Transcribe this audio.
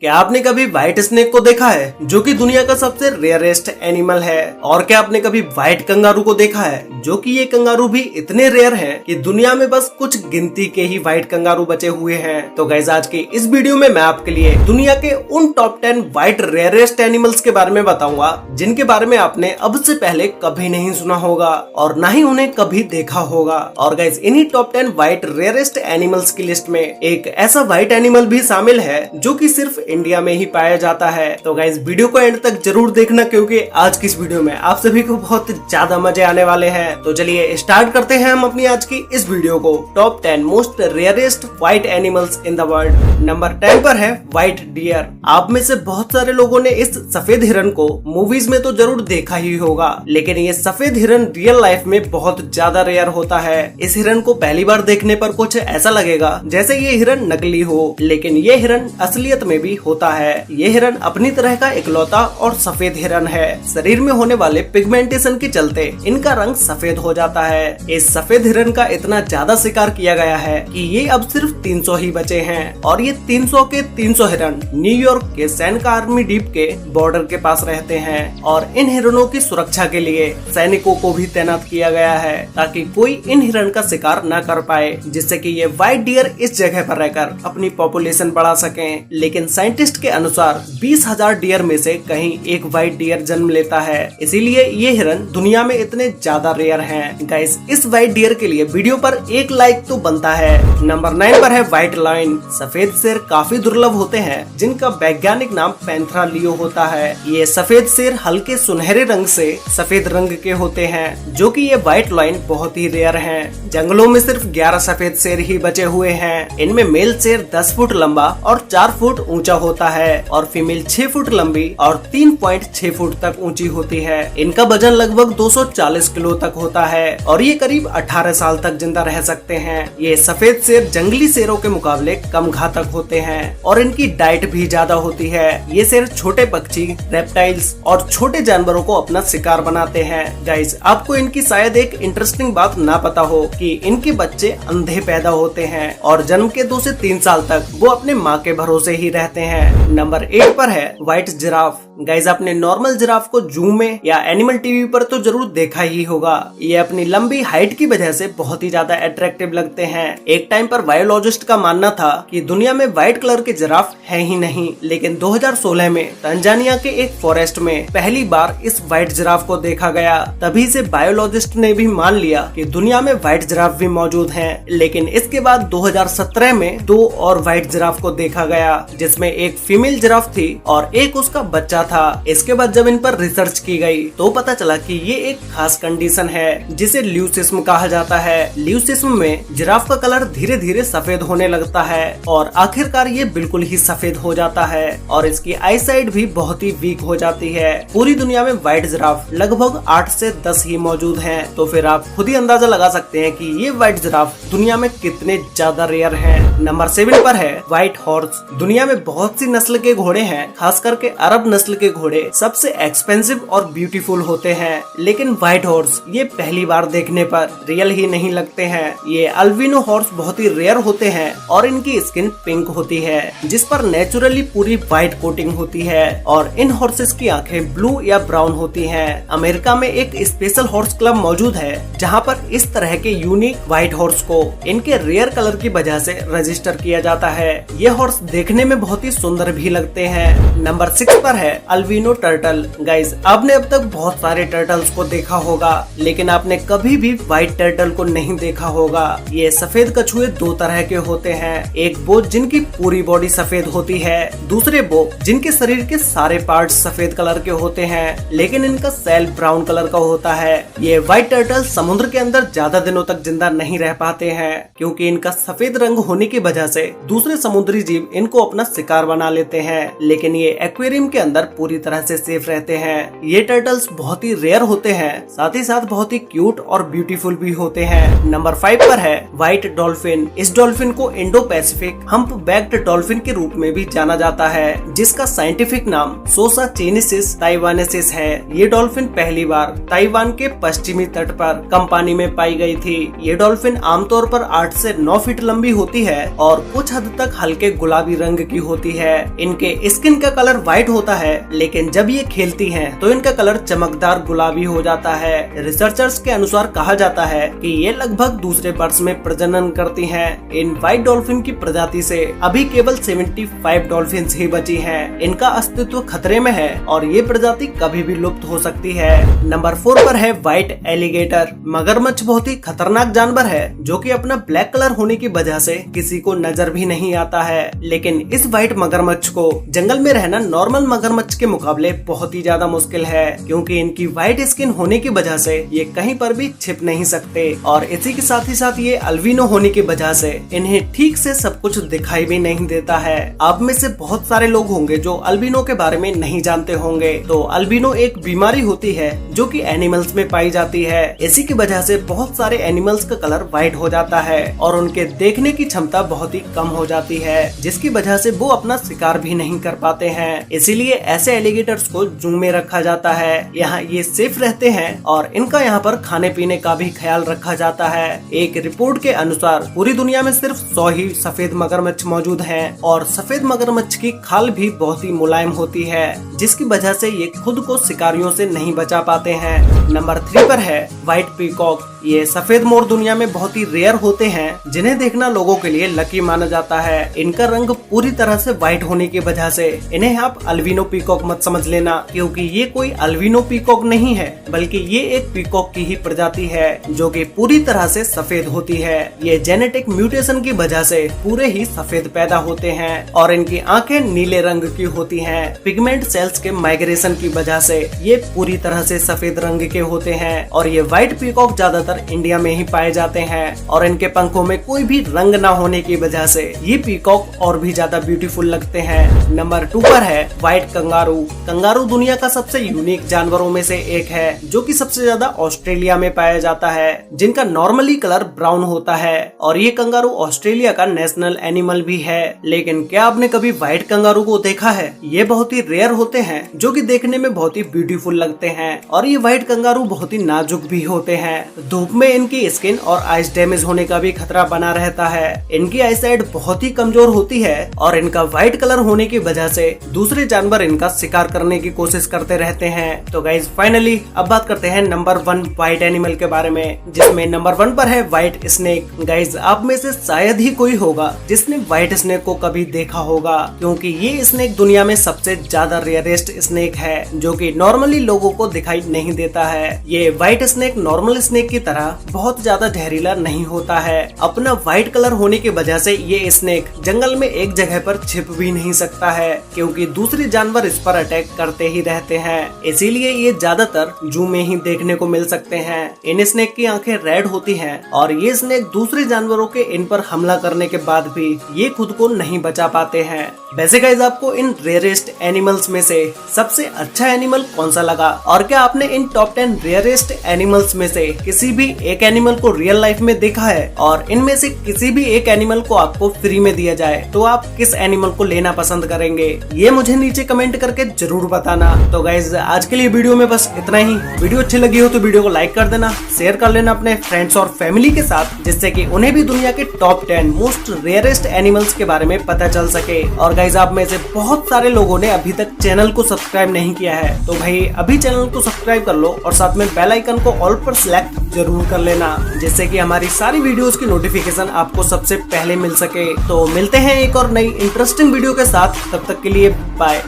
क्या आपने कभी व्हाइट स्नेक को देखा है, जो कि दुनिया का सबसे रेयरेस्ट एनिमल है? और क्या आपने कभी व्हाइट कंगारू को देखा है, जो कि ये कंगारू भी इतने रेयर हैं कि दुनिया में बस कुछ गिनती के ही व्हाइट कंगारू बचे हुए हैं। तो गाइस, आज की इस वीडियो में मैं आपके लिए दुनिया के उन टॉप 10 व्हाइट रेयरेस्ट एनिमल्स के बारे में बताऊंगा, जिनके बारे में आपने अब से पहले कभी नहीं सुना होगा और न ही उन्हें कभी देखा होगा। और गाइस, इन्हीं टॉप 10 व्हाइट रेयरेस्ट एनिमल्स की लिस्ट में एक ऐसा व्हाइट एनिमल भी शामिल है जो कि सिर्फ इंडिया में ही पाया जाता है। तो गाइस, वीडियो को एंड तक जरूर देखना, क्योंकि आज की इस वीडियो में आप सभी को बहुत ज्यादा मजे आने वाले हैं। तो चलिए स्टार्ट करते हैं हम अपनी आज की इस वीडियो को। Top 10 most rarest white animals in the world. Number 10 पर है व्हाइट डियर। आप में से बहुत सारे लोगों ने इस सफेद हिरन को मूवीज में तो जरूर देखा ही होगा, लेकिन ये सफेद हिरन रियल लाइफ में बहुत ज्यादा रेयर होता है। इस हिरन को पहली बार देखने पर कुछ ऐसा लगेगा जैसे ये हिरन नकली हो, लेकिन ये हिरन असलियत में भी होता है। ये हिरन अपनी तरह का इकलौता और सफेद हिरन है। शरीर में होने वाले पिगमेंटेशन के चलते इनका रंग सफेद हो जाता है। इस सफेद हिरन का इतना ज्यादा शिकार किया गया है कि ये अब सिर्फ 300 ही बचे हैं, और ये 300 के 300 हिरन न्यूयॉर्क के सैनिक आर्मी डीप के बॉर्डर के पास रहते हैं। और इन हिरनों की सुरक्षा के लिए सैनिकों को भी तैनात किया गया है, ताकि कोई इन हिरन का शिकार न कर पाए, जिससे कि ये व्हाइट डियर इस जगह पर रहकर अपनी पॉपुलेशन बढ़ा सकें। लेकिन साइंटिस्ट के अनुसार 20,000 डियर में से कहीं एक व्हाइट डियर जन्म लेता है, इसीलिए ये हिरन दुनिया में इतने ज्यादा रेयर हैं। गाइस, इस व्हाइट डियर के लिए वीडियो पर एक लाइक तो बनता है। नंबर 9 पर है व्हाइट लायन। सफेद शेर काफी दुर्लभ होते हैं, जिनका वैज्ञानिक नाम पैंथरा लियो होता है। ये सफेद शेर हल्के सुनहरे रंग से सफेद रंग के होते हैं, जो कि ये व्हाइट लायन बहुत ही रेयर हैं। जंगलों में सिर्फ 11 सफेद शेर ही बचे हुए हैं। इनमें मेल शेर 10 फुट लंबा और 4 फुट ऊंचा होता है, और फीमेल 6 फुट लंबी और 3.6 फुट तक ऊंची होती है। इनका वजन लगभग 240 किलो तक होता है, और ये करीब 18 साल तक जिंदा रह सकते हैं। ये सफेद शेर जंगली शेरों के मुकाबले कम घातक होते हैं, और इनकी डाइट भी ज्यादा होती है। ये शेर छोटे पक्षी, रेप्टाइल्स और छोटे जानवरों को अपना शिकार बनाते हैं। गाइस, आपको इनकी शायद एक इंटरेस्टिंग बात ना पता हो कि इनके बच्चे अंधे पैदा होते हैं, और जन्म के 2 से 3 साल तक वो अपने माँ के भरोसे ही रहते हैं। नंबर 8 पर है व्हाइट जिराफ। गाइस, आपने नॉर्मल जिराफ को जू में या एनिमल टीवी पर तो जरूर देखा ही होगा। ये अपनी लंबी हाइट की वजह से बहुत ही ज्यादा अट्रैक्टिव लगते हैं। एक टाइम पर बायोलॉजिस्ट का मानना था कि दुनिया में व्हाइट कलर के जिराफ है ही नहीं, लेकिन 2016 में तंजानिया के एक फॉरेस्ट में पहली बार इस व्हाइट जिराफ को देखा गया। तभी से बायोलॉजिस्ट ने भी मान लिया कि दुनिया में व्हाइट जिराफ भी मौजूद हैं। लेकिन इसके बाद 2017 में 2 और व्हाइट जिराफ को देखा गया, जिसमें एक फीमेल जिराफ थी और एक उसका बच्चा था। इसके बाद जब इन पर रिसर्च की गई तो पता चला कि ये एक खास कंडीशन है, जिसे ल्यूसिज्म कहा जाता है। ल्यूसिज्म में जिराफ का कलर धीरे धीरे सफेद होने लगता है, और आखिरकार ये बिल्कुल ही सफेद हो जाता है, और इसकी आई साइट भी बहुत ही वीक हो जाती है। पूरी दुनिया में व्हाइट जिराफ लगभग 8 से 10 ही मौजूद हैं। तो फिर आप खुद ही अंदाजा लगा सकते हैं कि ये व्हाइट जिराफ दुनिया में कितने ज्यादा रेयर हैं। नंबर 7 पर है व्हाइट हॉर्स। दुनिया में बहुत सी नस्ल के घोड़े हैं, खास करके अरब नस्ल के घोड़े सबसे एक्सपेंसिव और ब्यूटीफुल होते हैं, लेकिन व्हाइट हॉर्स ये पहली बार देखने पर रियल ही नहीं लगते हैं। ये अल्बिनो हॉर्स बहुत ही रेयर होते हैं, और इनकी स्किन पिंक होती है, जिस पर नेचुरली पूरी व्हाइट कोटिंग होती है, और इन हॉर्सेस की आंखें ब्लू या ब्राउन होती हैं। अमेरिका में एक स्पेशल हॉर्स क्लब मौजूद है, जहां पर इस तरह के यूनिक व्हाइट हॉर्स को इनके रेयर कलर की वजह से रजिस्टर किया जाता है। ये हॉर्स देखने में बहुत ही सुंदर भी लगते हैं। नंबर 6 पर है अल्बिनो टर्टल। गाइस, आपने अब तक बहुत सारे टर्टल्स को देखा होगा, लेकिन आपने कभी भी व्हाइट टर्टल को नहीं देखा होगा। ये सफेद कछुए 2 तरह के होते हैं। एक वो जिनकी पूरी बॉडी सफेद होती है, दूसरे वो जिनके शरीर के सारे पार्ट्स सफेद कलर के होते हैं, लेकिन इनका सेल ब्राउन कलर का होता है। ये व्हाइट टर्टल समुद्र के अंदर ज्यादा दिनों तक जिंदा नहीं रह पाते हैं, क्योंकि इनका सफेद रंग होने की वजह से दूसरे समुद्री जीव इनको अपना शिकार बना लेते हैं, लेकिन ये एक्वेरियम के अंदर पूरी तरह से सेफ रहते हैं। ये टर्टल्स बहुत ही रेयर होते हैं, साथ ही साथ बहुत ही क्यूट और ब्यूटीफुल भी होते हैं। नंबर 5 पर है व्हाइट डॉल्फिन। इस डॉल्फिन को Indo Pacific hump backed dolphin के रूप में भी जाना जाता है, जिसका साइंटिफिक नाम सोसा चेनेसिस ताइवानेसिस है। ये डॉल्फिन पहली बार ताइवान के पश्चिमी तट पर कंपानी में पाई गई थी। ये डॉल्फिन आमतौर पर 8 से 9 फीट लंबी होती है और कुछ हद तक हल्के गुलाबी रंग की होती है। इनके स्किन का कलर व्हाइट होता है, लेकिन जब ये खेलती हैं तो इनका कलर चमकदार गुलाबी हो जाता है। रिसर्चर्स के अनुसार कहा जाता है कि ये लगभग दूसरे बर्ड्स में प्रजनन करती हैं। इन व्हाइट डॉल्फिन की प्रजाति से अभी केवल 75 डॉल्फिन ही बची हैं। इनका अस्तित्व खतरे में है और ये प्रजाति कभी भी लुप्त हो सकती है। नंबर 4 पर है व्हाइट एलिगेटर। मगरमच्छ बहुत ही खतरनाक जानवर है जो कि अपना ब्लैक कलर होने की वजह से किसी को नजर भी नहीं आता है। लेकिन इस व्हाइट मगरमच्छ को जंगल में रहना नॉर्मल मगरमच्छ के मुकाबले बहुत ही ज्यादा मुश्किल है, क्योंकि इनकी व्हाइट स्किन होने की वजह से ये कहीं पर भी छिप नहीं सकते और इसी के साथ ही साथ ये अल्बिनो होने की वजह से इन्हें ठीक से सब कुछ दिखाई भी नहीं देता है। आप में से बहुत सारे लोग होंगे जो अल्बिनो के बारे में नहीं जानते होंगे। तो अल्बिनो एक बीमारी होती है जो कि एनिमल्स में पाई जाती है। इसी की वजह से बहुत सारे एनिमल्स का कलर व्हाइट हो जाता है और उनके देखने की क्षमता बहुत ही कम हो जाती है, जिसकी वजह से वो अपना शिकार भी नहीं कर पाते हैं। इसीलिए ऐसे एलिगेटर्स को जू में रखा जाता है। यहाँ ये सेफ रहते हैं और इनका यहाँ पर खाने पीने का भी ख्याल रखा जाता है। एक रिपोर्ट के अनुसार पूरी दुनिया में सिर्फ 100 ही सफेद मगरमच्छ मौजूद हैं और सफेद मगरमच्छ की खाल भी बहुत ही मुलायम होती है, जिसकी वजह से ये खुद को शिकारियों से नहीं बचा पाते हैं। नंबर 3 पर है व्हाइट पीकॉक। ये सफेद मोर दुनिया में बहुत ही रेयर होते हैं, जिन्हें देखना लोगों के लिए लकी माना जाता है। इनका रंग पूरी तरह से व्हाइट होने की वजह से इन्हें आप अल्बिनो पीकॉक मत समझ लेना, क्योंकि ये कोई अल्बिनो पीकॉक नहीं है, बल्कि ये एक पीकॉक की ही प्रजाति है जो कि पूरी तरह से सफेद होती है। ये जेनेटिक म्यूटेशन की वजह से पूरे ही सफेद पैदा होते हैं और इनकी आंखें नीले रंग की होती हैं। पिगमेंट सेल्स के माइग्रेशन की वजह से ये पूरी तरह से सफेद रंग के होते हैं और ये व्हाइट पीकॉक ज्यादातर इंडिया में ही पाए जाते हैं और इनके पंखों में कोई भी रंग न होने की वजह से ये पीकॉक और भी ज्यादा ब्यूटीफुल लगते हैं। नंबर 2 पर है व्हाइट कंगारू। कंगारू दुनिया का सबसे यूनिक जानवरों में से एक है जो कि सबसे ज्यादा ऑस्ट्रेलिया में पाया जाता है, जिनका नॉर्मली कलर ब्राउन होता है और ये कंगारू ऑस्ट्रेलिया का नेशनल एनिमल भी है। लेकिन क्या आपने कभी व्हाइट कंगारू को देखा है? ये बहुत ही रेयर होते हैं जो कि देखने में बहुत ही ब्यूटीफुल लगते हैं और ये व्हाइट कंगारू बहुत ही नाजुक भी होते हैं। धूप में इनकी स्किन और आइस डैमेज होने का भी खतरा बना रहता है। इनकी आईसाइट बहुत ही कमजोर होती है और इनका व्हाइट कलर होने की वजह से दूसरे जानवर इनका शिकार करने की कोशिश करते रहते हैं। तो गाइज फाइनली अब बात करते हैं नंबर 1 व्हाइट एनिमल के बारे में, जिसमें नंबर 1 पर है व्हाइट स्नेक। गाइज आप में से शायद ही कोई होगा जिसने व्हाइट स्नेक को कभी देखा होगा, क्योंकि ये स्नेक दुनिया में सबसे ज्यादा रेयरेस्ट स्नेक है जो कि नॉर्मली लोगों को दिखाई नहीं देता है। ये व्हाइट स्नेक नॉर्मल स्नेक की तरह बहुत ज्यादा जहरीला नहीं होता है। अपना व्हाइट कलर होने की वजह से ये स्नेक जंगल में एक जगह पर छिप भी नहीं सकता है, क्योंकि दूसरे जानवर इस पर अटैक करते ही रहते हैं। इसीलिए ये ज्यादातर जू में ही देखने को मिल सकते हैं। इन स्नेक की आंखें रेड होती हैं और ये स्नेक दूसरे जानवरों के इन पर हमला करने के बाद भी ये खुद को नहीं बचा पाते हैं। वैसे गाइस आपको इन रेयरेस्ट एनिमल्स में से सबसे अच्छा एनिमल कौन सा लगा, और क्या आपने इन टॉप 10 रेयरेस्ट एनिमल्स में से किसी भी एक एनिमल को रियल लाइफ में देखा है, और इनमें से किसी भी एक एनिमल को आपको फ्री में दिया जाए तो आप किस एनिमल को लेना पसंद करेंगे? ये मुझे नीचे कमेंट करके जरूर बताना। तो गाइज आज के लिए वीडियो में बस इतना ही। वीडियो अच्छी लगी हो तो वीडियो को लाइक कर देना, शेयर कर लेना अपने फ्रेंड्स और फैमिली के साथ, जिससे कि उन्हें भी दुनिया के टॉप 10 मोस्ट रेयरेस्ट एनिमल्स के बारे में पता चल सके। और गाइज आप में से बहुत सारे लोगों ने अभी तक चैनल को सब्सक्राइब नहीं किया है, तो भाई अभी चैनल को सब्सक्राइब कर लो और साथ में बेल आइकन को ऑल पर सिलेक्ट जरूर कर लेना, जिससे कि हमारी सारी वीडियोस की नोटिफिकेशन आपको सबसे पहले मिल सके। तो मिलते हैं एक और नई इंटरेस्टिंग वीडियो के साथ, तब तक के लिए बाय।